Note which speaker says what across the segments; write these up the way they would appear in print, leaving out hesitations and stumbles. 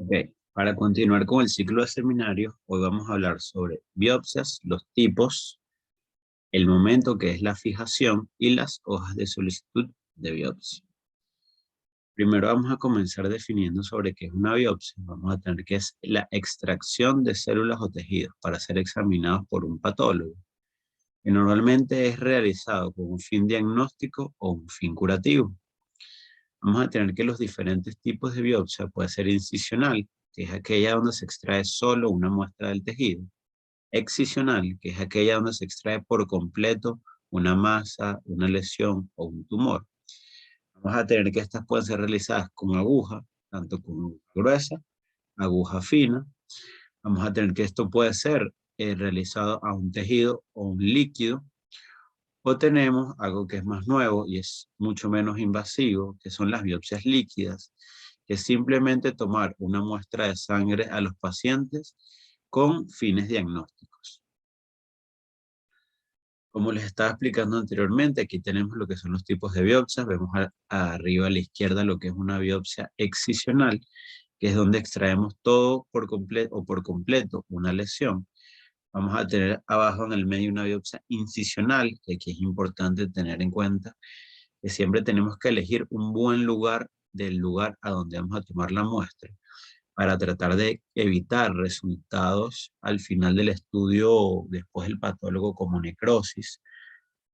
Speaker 1: Ok, para continuar con el ciclo de seminarios, hoy vamos a hablar sobre biopsias, los tipos, el momento que es la fijación y las hojas de solicitud de biopsia. Primero vamos a comenzar definiendo sobre qué es una biopsia. Vamos a tener que es la extracción de células o tejidos para ser examinados por un patólogo, que normalmente es realizado con un fin diagnóstico o un fin curativo. Vamos a tener que los diferentes tipos de biopsia puede ser incisional, que es aquella donde se extrae solo una muestra del tejido. Excisional, que es aquella donde se extrae por completo una masa, una lesión o un tumor. Vamos a tener que estas pueden ser realizadas con aguja, tanto con aguja gruesa, aguja fina. Vamos a tener que esto puede ser realizado a un tejido o un líquido. O tenemos algo que es más nuevo y es mucho menos invasivo, que son las biopsias líquidas, que es simplemente tomar una muestra de sangre a los pacientes con fines diagnósticos. Como les estaba explicando anteriormente, aquí tenemos lo que son los tipos de biopsias. Vemos arriba a la izquierda lo que es una biopsia excisional, que es donde extraemos todo por completo o por completo una lesión. Vamos a tener abajo en el medio una biopsia incisional, que aquí es importante tener en cuenta que siempre tenemos que elegir un buen lugar del lugar a donde vamos a tomar la muestra para tratar de evitar resultados al final del estudio después del patólogo como necrosis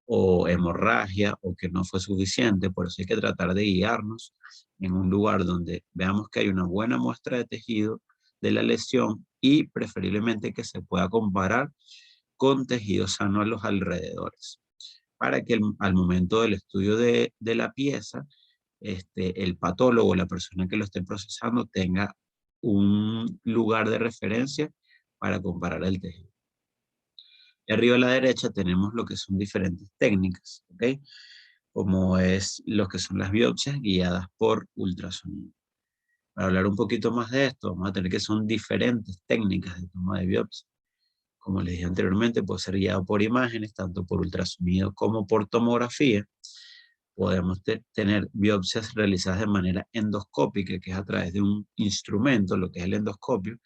Speaker 1: o hemorragia o que no fue suficiente. Por eso hay que tratar de guiarnos en un lugar donde veamos que hay una buena muestra de tejido de la lesión y preferiblemente que se pueda comparar con tejido sano a los alrededores, para que al momento del estudio de la pieza, el patólogo, la persona que lo esté procesando, tenga un lugar de referencia para comparar el tejido. Y arriba a la derecha tenemos lo que son diferentes técnicas, ¿ok? Como es lo que son las biopsias guiadas por ultrasonido. Para hablar un poquito más de esto, vamos a tener que son diferentes técnicas de toma de biopsia. Como les dije anteriormente, puede ser guiado por imágenes, tanto por ultrasonido como por tomografía. Podemos tener biopsias realizadas de manera endoscópica, que es a través de un instrumento, lo que es el endoscopio.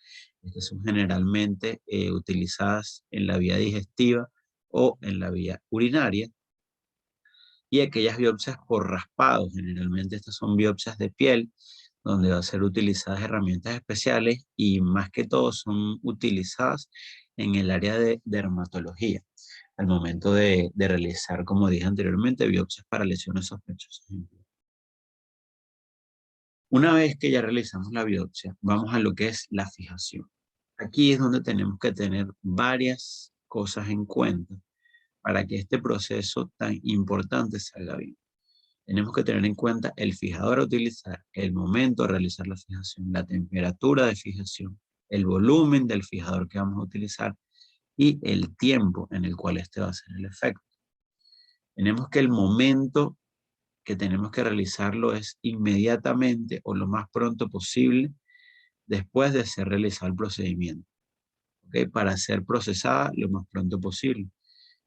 Speaker 1: Estas son generalmente utilizadas en la vía digestiva o en la vía urinaria. Y aquellas biopsias por raspado, generalmente estas son biopsias de piel, donde va a ser utilizadas herramientas especiales y más que todo son utilizadas en el área de dermatología, al momento de realizar, como dije anteriormente, biopsias para lesiones sospechosas. Una vez que ya realizamos la biopsia, vamos a lo que es la fijación. Aquí es donde tenemos que tener varias cosas en cuenta para que este proceso tan importante salga bien. Tenemos que tener en cuenta el fijador a utilizar, el momento de realizar la fijación, la temperatura de fijación, el volumen del fijador que vamos a utilizar y el tiempo en el cual este va a hacer el efecto. Tenemos que el momento que tenemos que realizarlo es inmediatamente o lo más pronto posible después de ser realizado el procedimiento, ¿okay? Para ser procesada lo más pronto posible.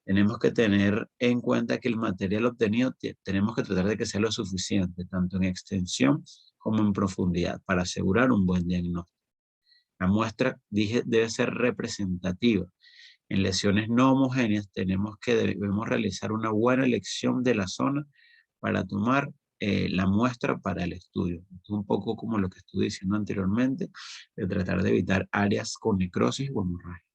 Speaker 1: Tenemos que tener en cuenta que el material obtenido tenemos que tratar de que sea lo suficiente, tanto en extensión como en profundidad, para asegurar un buen diagnóstico. La muestra, dije, debe ser representativa. En lesiones no homogéneas debemos realizar una buena elección de la zona para tomar la muestra para el estudio. Esto es un poco como lo que estuve diciendo anteriormente, de tratar de evitar áreas con necrosis o hemorragia.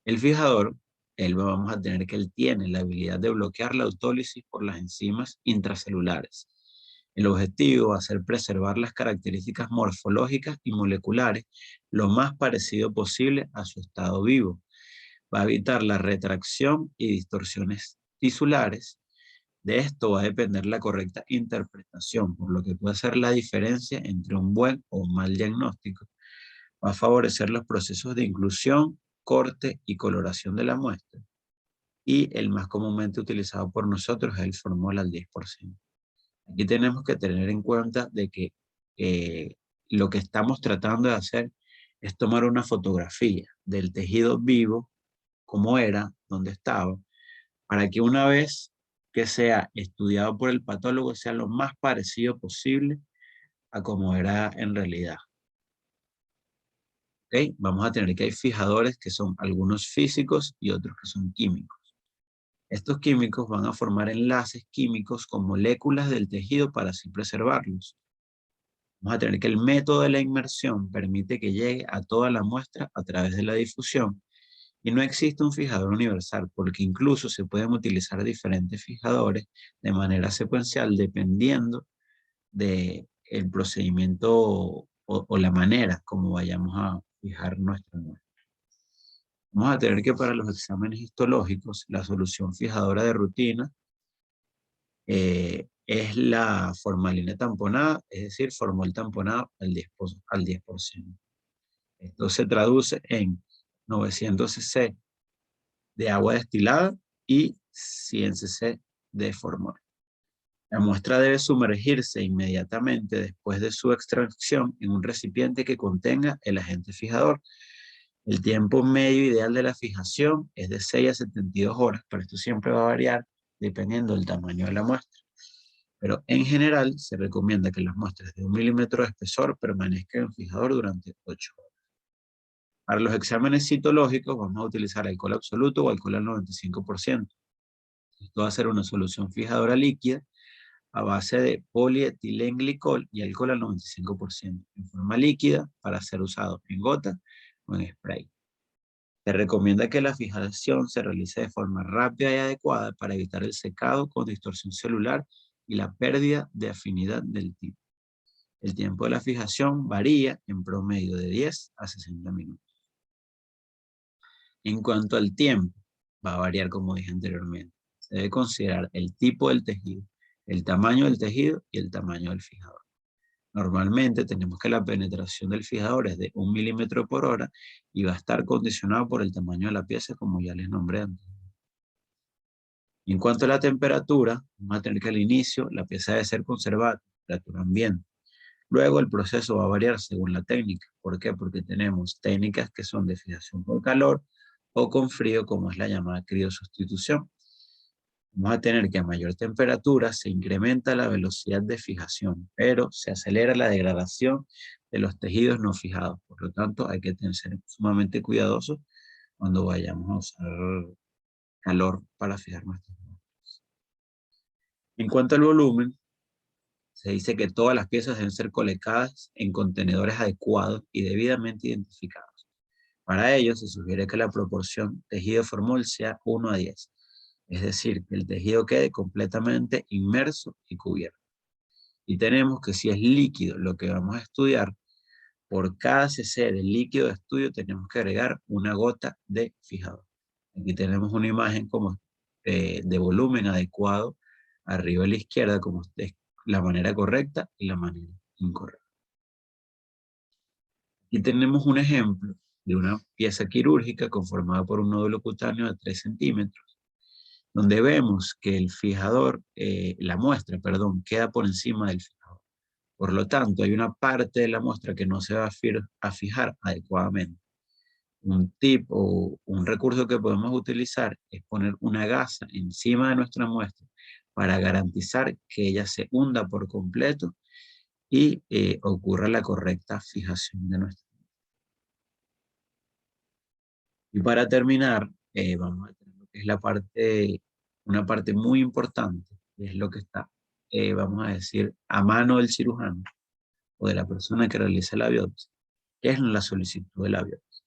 Speaker 1: El fijador, vamos a tener que él tiene la habilidad de bloquear la autólisis por las enzimas intracelulares. El objetivo va a ser preservar las características morfológicas y moleculares lo más parecido posible a su estado vivo. Va a evitar la retracción y distorsiones tisulares. De esto va a depender la correcta interpretación, por lo que puede ser la diferencia entre un buen o un mal diagnóstico. Va a favorecer los procesos de inclusión, corte y coloración de la muestra. Y el más comúnmente utilizado por nosotros es el formol al 10%. Aquí tenemos que tener en cuenta de que lo que estamos tratando de hacer es tomar una fotografía del tejido vivo, como era, donde estaba, para que una vez que sea estudiado por el patólogo sea lo más parecido posible a como era en realidad. ¿Ok? Vamos a tener que hay fijadores que son algunos físicos y otros que son químicos. Estos químicos van a formar enlaces químicos con moléculas del tejido para así preservarlos. Vamos a tener que el método de la inmersión permite que llegue a toda la muestra a través de la difusión y no existe un fijador universal porque incluso se pueden utilizar diferentes fijadores de manera secuencial dependiendo del procedimiento o la manera como vayamos a fijar nuestra muestra. Vamos a tener que para los exámenes histológicos la solución fijadora de rutina es la formalina tamponada, es decir, formol tamponado al 10%. Esto se traduce en 900 cc de agua destilada y 100 cc de formol. La muestra debe sumergirse inmediatamente después de su extracción en un recipiente que contenga el agente fijador. El tiempo medio ideal de la fijación es de 6 a 72 horas, pero esto siempre va a variar dependiendo del tamaño de la muestra. Pero en general se recomienda que las muestras de 1 milímetro de espesor permanezcan en fijador durante 8 horas. Para los exámenes citológicos vamos a utilizar alcohol absoluto o alcohol al 95%. Esto va a ser una solución fijadora líquida a base de polietilenglicol y alcohol al 95%, en forma líquida para ser usado en gota o en spray. Se recomienda que la fijación se realice de forma rápida y adecuada para evitar el secado con distorsión celular y la pérdida de afinidad del tipo. El tiempo de la fijación varía en promedio de 10 a 60 minutos. En cuanto al tiempo, va a variar como dije anteriormente. Se debe considerar el tipo del tejido, el tamaño del tejido y el tamaño del fijador. Normalmente tenemos que la penetración del fijador es de 1 milímetro por hora y va a estar condicionado por el tamaño de la pieza, como ya les nombré antes. En cuanto a la temperatura, vamos a tener que al inicio la pieza debe ser conservada a temperatura ambiente. Luego el proceso va a variar según la técnica. ¿Por qué? Porque tenemos técnicas que son de fijación con calor o con frío, como es la llamada criosustitución. Vamos a tener que a mayor temperatura se incrementa la velocidad de fijación, pero se acelera la degradación de los tejidos no fijados. Por lo tanto, hay que ser sumamente cuidadosos cuando vayamos a usar calor para fijar nuestras muestras. En cuanto al volumen, se dice que todas las piezas deben ser colocadas en contenedores adecuados y debidamente identificados. Para ello, se sugiere que la proporción tejido-formol sea 1 a 10. Es decir, que el tejido quede completamente inmerso y cubierto. Y tenemos que si es líquido lo que vamos a estudiar, por cada cc de líquido de estudio tenemos que agregar una gota de fijador. Aquí tenemos una imagen como de volumen adecuado arriba a la izquierda, como es la manera correcta y la manera incorrecta. Aquí tenemos un ejemplo de una pieza quirúrgica conformada por un nódulo cutáneo de 3 centímetros, donde vemos que el fijador, la muestra, perdón, queda por encima del fijador. Por lo tanto, hay una parte de la muestra que no se va a fijar adecuadamente. Un tip o un recurso que podemos utilizar es poner una gasa encima de nuestra muestra para garantizar que ella se hunda por completo y ocurra la correcta fijación de nuestra muestra. Y para terminar, vamos a tener lo que es una parte muy importante, que es lo que está, vamos a decir, a mano del cirujano o de la persona que realiza la biopsia, que es la solicitud de la biopsia.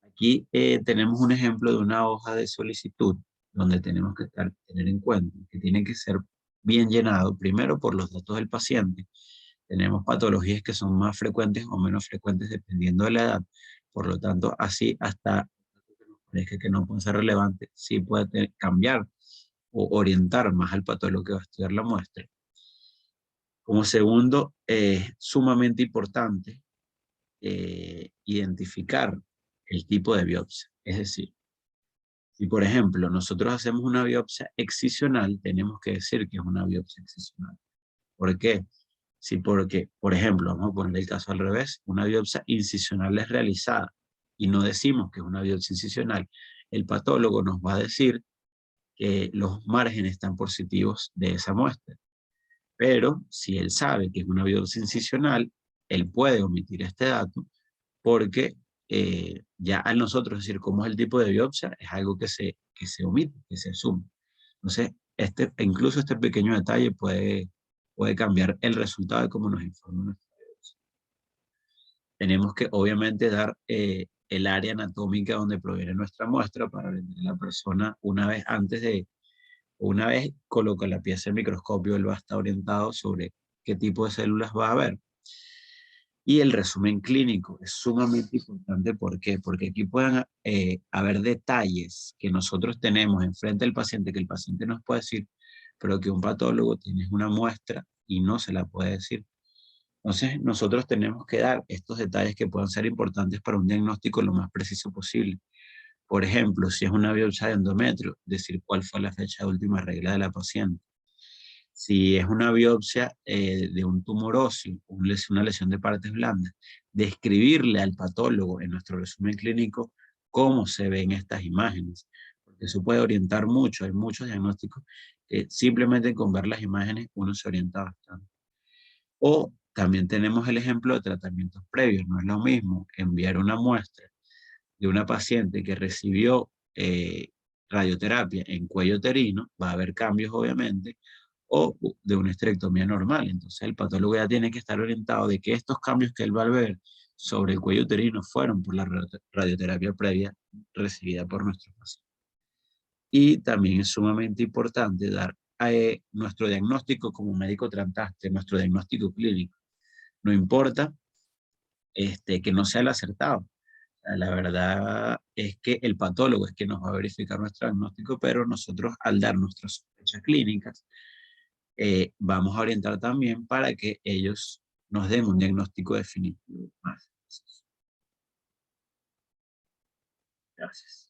Speaker 1: Aquí tenemos un ejemplo de una hoja de solicitud donde tenemos que tener en cuenta que tiene que ser bien llenado, primero por los datos del paciente. Tenemos patologías que son más frecuentes o menos frecuentes dependiendo de la edad. Por lo tanto, así hasta parezca que no puede ser relevante, sí puede cambiar o orientar más al patólogo que va a estudiar la muestra. Como segundo, es sumamente importante identificar el tipo de biopsia. Es decir, si por ejemplo nosotros hacemos una biopsia excisional, tenemos que decir que es una biopsia excisional. ¿Por qué? Sí, porque, por ejemplo, vamos a poner el caso al revés, una biopsia incisional es realizada y no decimos que es una biopsia incisional, el patólogo nos va a decir que los márgenes están positivos de esa muestra. Pero si él sabe que es una biopsia incisional, él puede omitir este dato porque ya a nosotros decir cómo es el tipo de biopsia es algo que se omite, que se asume. Entonces, incluso este pequeño detalle puede cambiar el resultado de cómo nos informa nuestra biopsia. Tenemos que obviamente dar el área anatómica donde proviene nuestra muestra para ver a la persona una vez coloca la pieza en microscopio, él va a estar orientado sobre qué tipo de células va a ver. Y el resumen clínico es sumamente importante. ¿Por qué? Porque aquí pueden haber detalles que nosotros tenemos enfrente del paciente, que el paciente nos puede decir, pero que un patólogo tiene una muestra y no se la puede decir. Entonces, nosotros tenemos que dar estos detalles que puedan ser importantes para un diagnóstico lo más preciso posible. Por ejemplo, si es una biopsia de endometrio, decir cuál fue la fecha de última regla de la paciente. Si es una biopsia de un tumor óseo, una lesión de partes blandas, describirle al patólogo en nuestro resumen clínico cómo se ven estas imágenes, porque eso puede orientar mucho. Hay muchos diagnósticos que simplemente con ver las imágenes uno se orienta bastante. O también tenemos el ejemplo de tratamientos previos. No es lo mismo enviar una muestra de una paciente que recibió radioterapia en cuello uterino, va a haber cambios obviamente, o de una esterectomía normal. Entonces el patólogo ya tiene que estar orientado de que estos cambios que él va a ver sobre el cuello uterino fueron por la radioterapia previa recibida por nuestro paciente. Y también es sumamente importante dar nuestro diagnóstico como médico tratante, nuestro diagnóstico clínico. No importa que no sea el acertado. La verdad es que el patólogo es quien nos va a verificar nuestro diagnóstico, pero nosotros al dar nuestras sospechas clínicas, vamos a orientar también para que ellos nos den un diagnóstico definitivo más. Gracias.